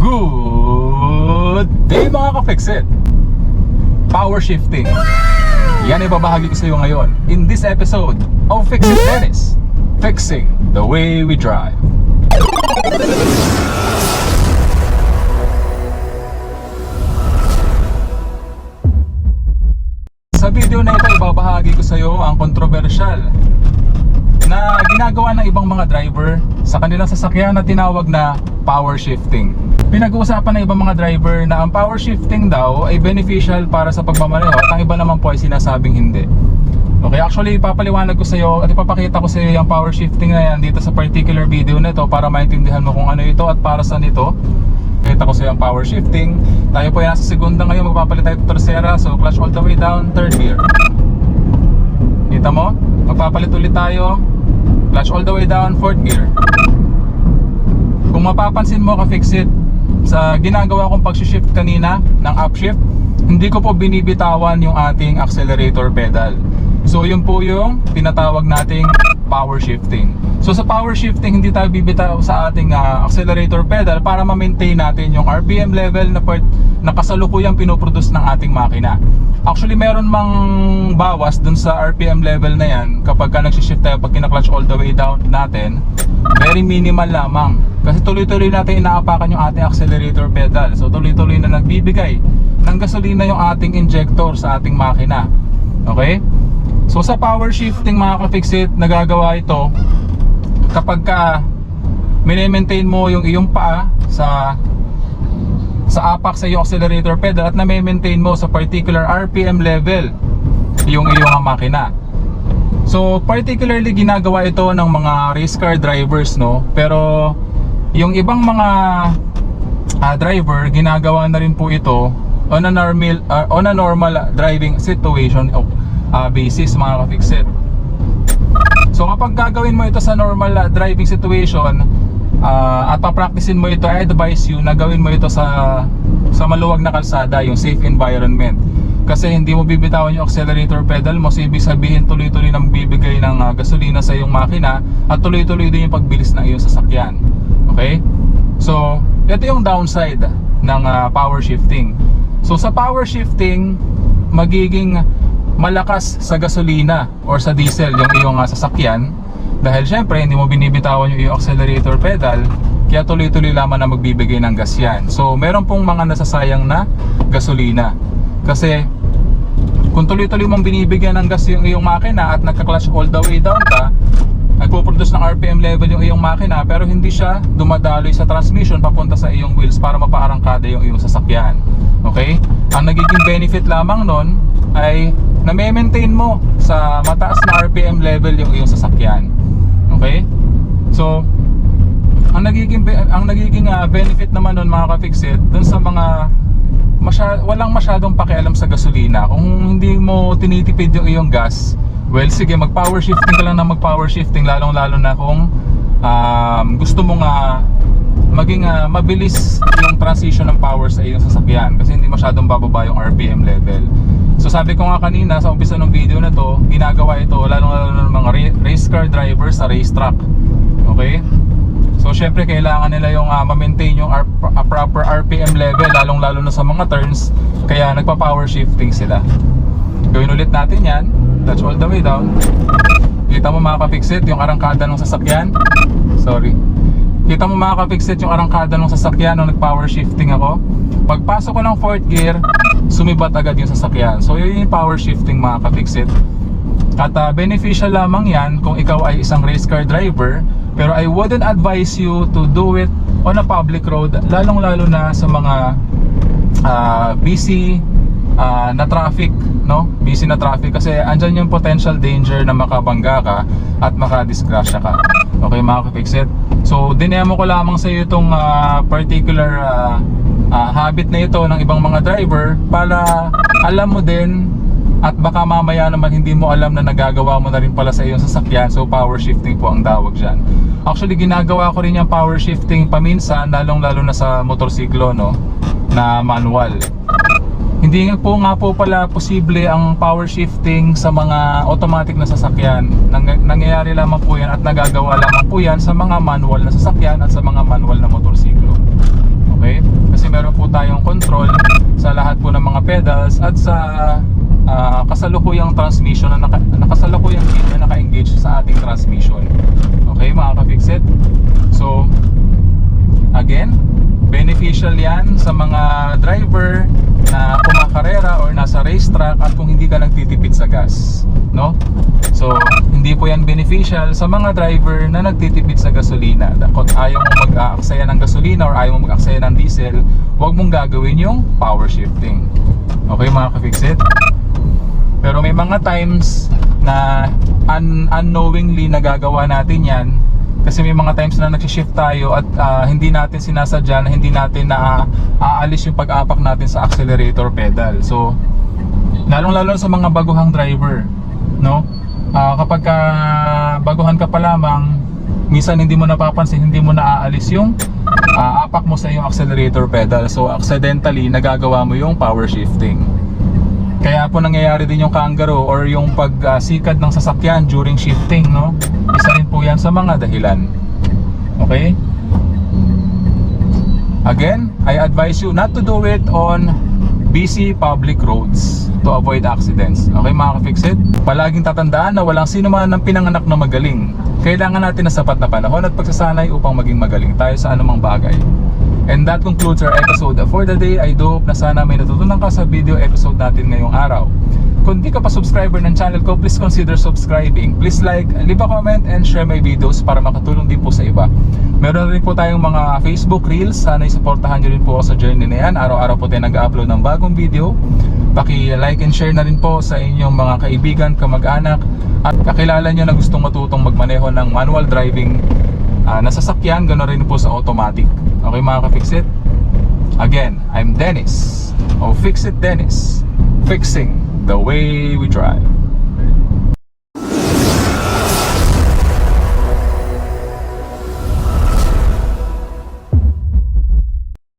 Good day mga ka-Fixit! Power shifting. Yan ibabahagi ko sa iyo ngayon in this episode of Fixit Dennis, fixing the way we drive. Sa video na ito, ibabahagi ko sa iyo ang controversial na ginagawa ng ibang mga driver sa kanilang sasakyan na tinawag na power shifting. Pinag-uusapan ng ibang mga driver na ang power shifting daw ay beneficial para sa pagmamaneho at ang iba naman po ay sinasabing hindi. Okay, actually ipapaliwanag ko sa iyo at ipapakita ko sa iyo yung power shifting na yan dito sa particular video na ito para maintindihan mo kung ano ito at para saan ito. Kita ko sa iyo ang power shifting. Tayo po ay nasa segunda ngayon, magpapalit tayo tercera, so clutch all the way down, third gear. Kita mo? Magpapalit ulit tayo, clutch all the way down, fourth gear. Kung mapapansin mo ka-Fixit, sa ginagawa kong pag-shift kanina ng upshift, hindi ko po binibitawan yung ating accelerator pedal. So yun po yung tinatawag nating power shifting. So sa power shifting, hindi tayo bibitaw sa ating accelerator pedal para ma-maintain natin yung RPM level na kasalukuyang pinoproduce ng ating makina. Actually meron mang bawas dun sa RPM level na yan kapag ka nagsishift tayo, pag kina-clutch all the way down natin, very minimal lamang. Kasi tuloy-tuloy natin inaapakan yung ating accelerator pedal. So tuloy-tuloy na nagbibigay ng gasolina yung ating injector sa ating makina. Okay? So sa power shifting mga ka-Fixit, nagagawa ito kapag ka mini-maintain mo yung iyong paa sa apak sa iyong accelerator pedal at na-maintain mo sa particular RPM level yung iyong makina. So particularly ginagawa ito ng mga race car drivers, no? Pero yung ibang mga driver, ginagawa na rin po ito on a normal driving situation basis mga ka-Fixit. So kapag gagawin mo ito sa normal driving situation at papracticein mo ito, I advise you na gawin mo ito sa maluwag na kalsada, yung safe environment. Kasi hindi mo bibitawan yung accelerator pedal mo, so ibig sabihin tuloy-tuloy na magbibigay ng gasolina sa iyong makina at tuloy-tuloy din yung pagbilis ng iyong sasakyan. Okay? So, ito yung downside ng power shifting. So sa power shifting, magiging malakas sa gasolina or sa diesel yung iyong sasakyan dahil syempre hindi mo binibitawan yung iyong accelerator pedal, kaya tuloy-tuloy lamang na magbibigay ng gas yan. So meron pong mga nasasayang na gasolina kasi kung tuloy-tuloy mong binibigyan ng gas yung iyong makina at nagka-clutch all the way down ka, nagpo-produce ng RPM level yung iyong makina pero hindi siya dumadaloy sa transmission papunta sa iyong wheels para mapaarangkada yung iyong sasakyan. Okay? Ang nagiging benefit lamang nun ay na-maintain mo sa mataas na RPM level yung iyong sasakyan. Okay? So ang nagiging benefit naman nun mga ka-Fixit, dun sa mga walang masyadong pakialam sa gasolina, kung hindi mo tinitipid yung iyong gas, well sige, mag power shifting ka lang na mag power shifting, lalong lalo na kung gusto mo nga maging mabilis yung transition ng power sa iyong sasakyan kasi hindi masyadong bababa yung RPM level. So sabi ko nga kanina sa umpisa ng video na to, ginagawa ito lalong lalo ng mga race car drivers sa racetrack. Okay? So syempre kailangan nila yung ma-maintain yung proper RPM level lalong lalo na sa mga turns, kaya nagpa-power shifting sila. Gawin ulit natin yan, touch all the way down. Kita mo mga ka-Fixit yung arangkada ng sasakyan. Sorry. Kita mo mga ka-Fixit yung arangkada ng sasakyan nung nag-power shifting ako. Pagpasok ko ng fourth gear, sumibat agad yung sasakyan. So yun yung power shifting mga ka-Fixit. At beneficial lamang yan kung ikaw ay isang race car driver, pero I wouldn't advise you to do it on a public road, lalong lalo na sa mga busy na traffic, no? Busy na traffic kasi andyan yung potential danger na makabangga ka at makadisgrasya ka. Okay mga ka-Fixit? So dinemo ko lamang sa iyo itong particular habit na ito ng ibang mga driver para alam mo din at baka mamaya naman hindi mo alam na nagagawa mo na rin pala sa iyong sasakyan. So power shifting po ang tawag dyan. Actually ginagawa ko rin yung power shifting paminsan, lalong lalo na sa motorsiklo, no? Na manual. Hindi po nga po pala posible ang power shifting sa mga automatic na sasakyan. Nangyayari lamang po yan at nagagawa lamang po yan sa mga manual na sasakyan at sa mga manual na motorsiklo. Okay? tayong control sa lahat po ng mga pedals at sa kasalukuyang transmission na nakasalukuyang kit na naka-engage sa ating transmission. Okay mga ka-fixit? So again, beneficial yan sa mga driver na kumakarera or nasa racetrack at kung hindi ka nagtitipid sa gas, no? So hindi po yan beneficial sa mga driver na nagtitipid sa gasolina. Kung ayaw mo mag-aaksaya ng gasolina or ayaw mo mag-aaksaya ng diesel, huwag mong gagawin yung power shifting. Okay mga ka-fixit? Pero may mga times na unknowingly nagagawa natin yan kasi may mga times na nagsishift tayo at hindi natin sinasadya na hindi natin aalis yung pag-apak natin sa accelerator pedal. So lalong-lalo sa mga baguhang driver, no? Kapag baguhan ka pa lamang, minsan hindi mo napapansin, hindi mo naaalis yung apak mo sa yung accelerator pedal. So accidentally nagagawa mo yung power shifting. Kaya po nangyayari din yung kangaroo or yung pagsikad ng sasakyan during shifting, no? Isa rin po yan sa mga dahilan. Okay? Again, I advise you not to do it on busy public roads to avoid accidents. Okay mga ka-fixit? Palaging tatandaan na walang sino man ang pinanganak na magaling. Kailangan natin ng sapat na panahon at pagsasanay upang maging magaling tayo sa anumang bagay. And that concludes our episode for the day. I do hope na sana may natutunan ka sa video episode natin ngayong araw. Kung di ka pa subscriber ng channel ko, please consider subscribing. Please like, leave a comment, and share my videos para makatulong din po sa iba. Meron rin po tayong mga Facebook Reels. Sana isuportahan nyo rin po ako sa journey na yan. Araw-araw po tayo nag-upload ng bagong video. Paki-like and share na rin po sa inyong mga kaibigan, kamag-anak, at kakilala nyo na gustong matutong magmaneho ng manual driving na sasakyan, gano'n rin po sa automatic. Okay mga ka-fixit? Again, I'm Dennis, o Fix It Dennis, fixing the way we drive.